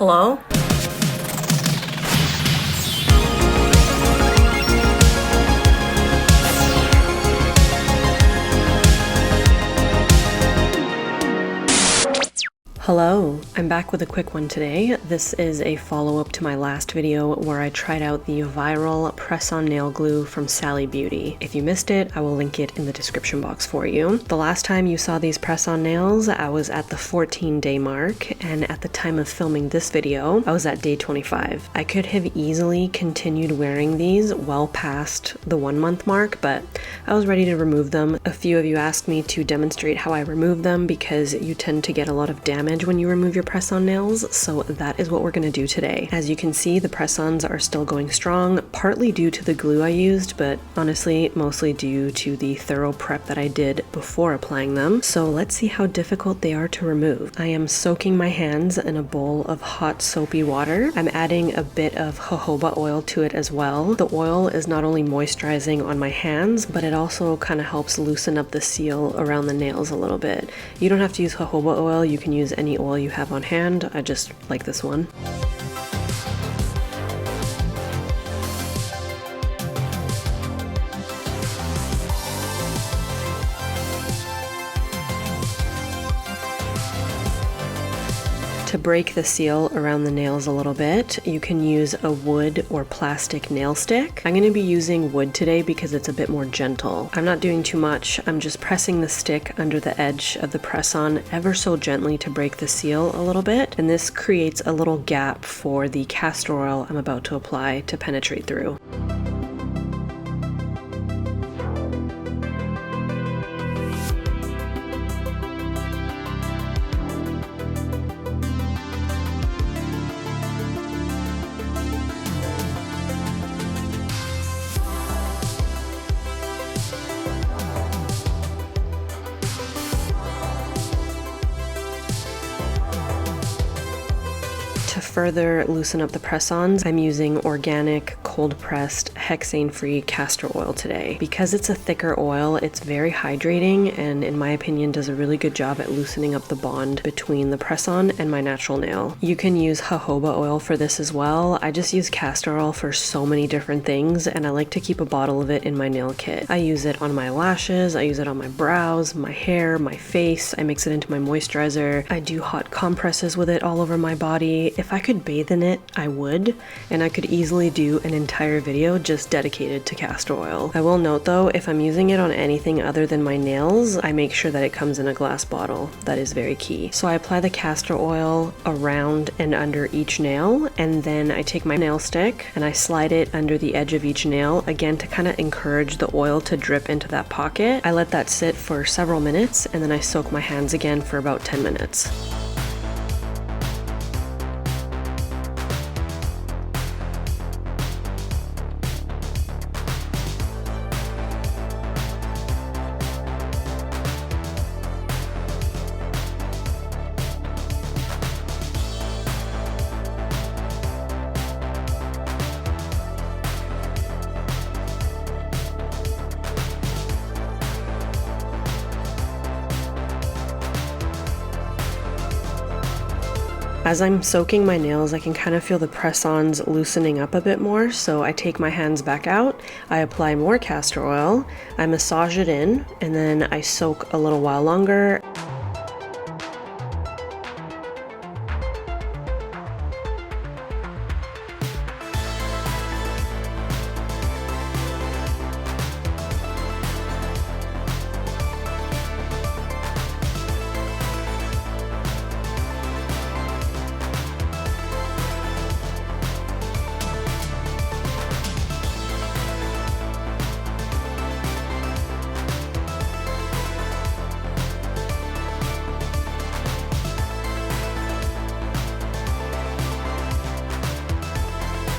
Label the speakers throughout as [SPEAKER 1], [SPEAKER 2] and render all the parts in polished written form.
[SPEAKER 1] Hello? Hello, I'm back with a quick one today. This is a follow-up to my last video where I tried out the viral press-on nail glue from Sally Beauty. If you missed it, I will link it in the description box for you. The last time you saw these press-on nails, I was at the 14-day mark, and at the time of filming this video, I was at day 25. I could have easily continued wearing these well past the 1 month mark, but I was ready to remove them. A few of you asked me to demonstrate how I remove them because you tend to get a lot of damage when you remove your press-on nails, so that is what we're going to do today. As you can see, the press-ons are still going strong, partly due to the glue I used, but honestly mostly due to the thorough prep that I did before applying them. So let's see how difficult they are to remove. I am soaking my hands in a bowl of hot soapy water. I'm adding a bit of jojoba oil to it as well. The oil is not only moisturizing on my hands, but it also kind of helps loosen up the seal around the nails a little bit. You don't have to use jojoba oil, you can use any oil you have on hand. I just like this one. To break the seal around the nails a little bit, you can use a wood or plastic nail stick. I'm going to be using wood today because it's a bit more gentle. I'm not doing too much. I'm just pressing the stick under the edge of the press-on ever so gently to break the seal a little bit, and this creates a little gap for the castor oil I'm about to apply to penetrate through. To further loosen up the press-ons, I'm using organic, cold-pressed, hexane-free castor oil today. Because it's a thicker oil, it's very hydrating and, in my opinion, does a really good job at loosening up the bond between the press-on and my natural nail. You can use jojoba oil for this as well. I just use castor oil for so many different things, and I like to keep a bottle of it in my nail kit. I use it on my lashes, I use it on my brows, my hair, my face. I mix it into my moisturizer. I do hot compresses with it all over my body. If I could bathe in it, I would, and I could easily do an entire video just dedicated to castor oil. I will note though, if I'm using it on anything other than my nails, I make sure that it comes in a glass bottle. That is very key. So I apply the castor oil around and under each nail, and then I take my nail stick and I slide it under the edge of each nail, again to kind of encourage the oil to drip into that pocket. I let that sit for several minutes, and then I soak my hands again for about 10 minutes. As I'm soaking my nails, I can kind of feel the press-ons loosening up a bit more, so I take my hands back out, I apply more castor oil, I massage it in, and then I soak a little while longer.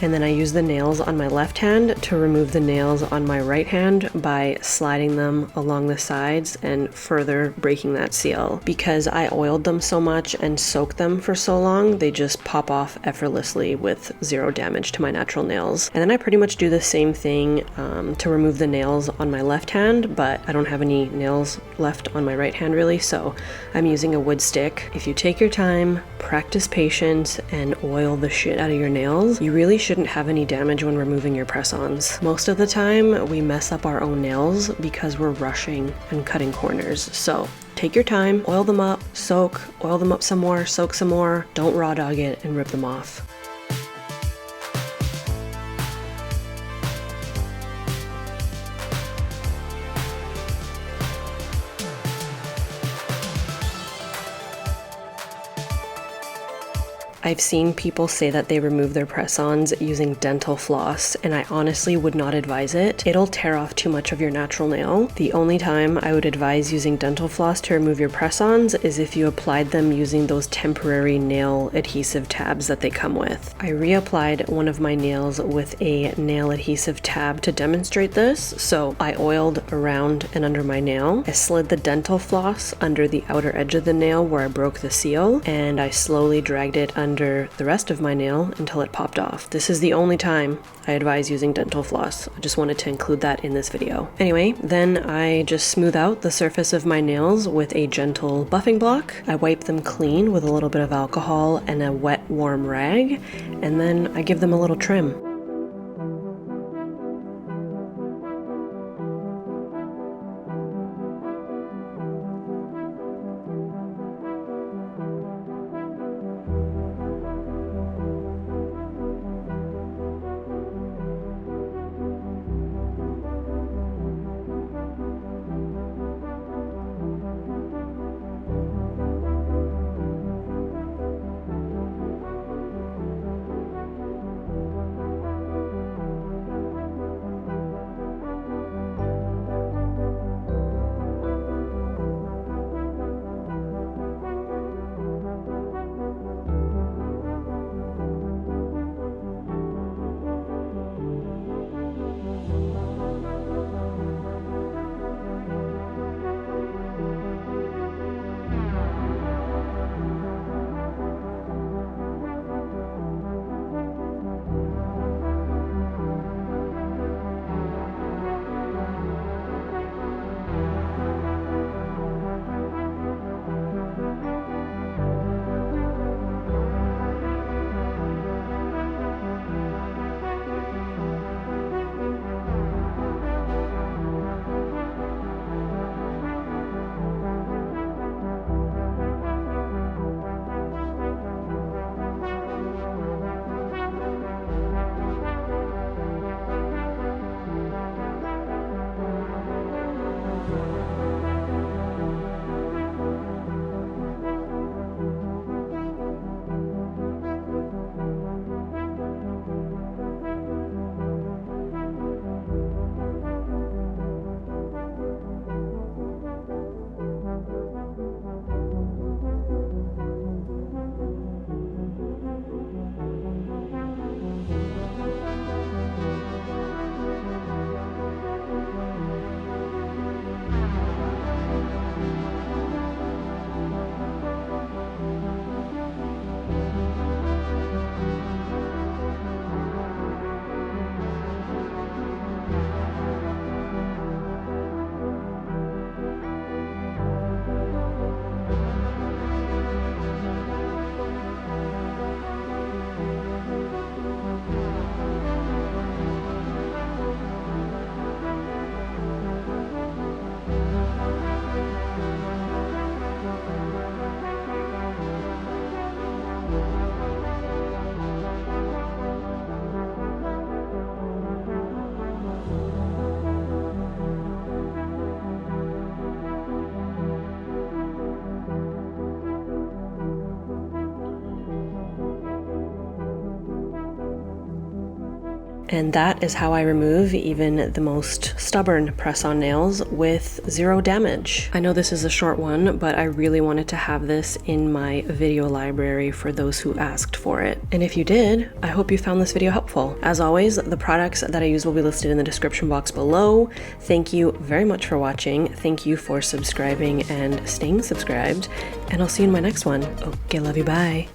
[SPEAKER 1] And then I use the nails on my left hand to remove the nails on my right hand by sliding them along the sides and further breaking that seal. Because I oiled them so much and soaked them for so long, they just pop off effortlessly with zero damage to my natural nails. And then I pretty much do the same thing to remove the nails on my left hand, but I don't have any nails left on my right hand really, so I'm using a wood stick. If you take your time, practice patience, and oil the shit out of your nails, you really shouldn't have any damage when removing your press-ons. Most of the time, we mess up our own nails because we're rushing and cutting corners. So take your time, oil them up, soak, oil them up some more, soak some more. Don't raw dog it and rip them off. I've seen people say that they remove their press-ons using dental floss, and I honestly would not advise it. It'll tear off too much of your natural nail. The only time I would advise using dental floss to remove your press-ons is if you applied them using those temporary nail adhesive tabs that they come with. I reapplied one of my nails with a nail adhesive tab to demonstrate this, so I oiled around and under my nail. I slid the dental floss under the outer edge of the nail where I broke the seal, and I slowly dragged it under the rest of my nail until it popped off. This is the only time I advise using dental floss. I just wanted to include that in this video. Anyway, then I just smooth out the surface of my nails with a gentle buffing block. I wipe them clean with a little bit of alcohol and a wet, warm rag, and then I give them a little trim. And that is how I remove even the most stubborn press-on nails with zero damage. I know this is a short one, but I really wanted to have this in my video library for those who asked for it. And if you did, I hope you found this video helpful. As always, the products that I use will be listed in the description box below. Thank you very much for watching. Thank you for subscribing and staying subscribed. And I'll see you in my next one. Okay, love you, bye.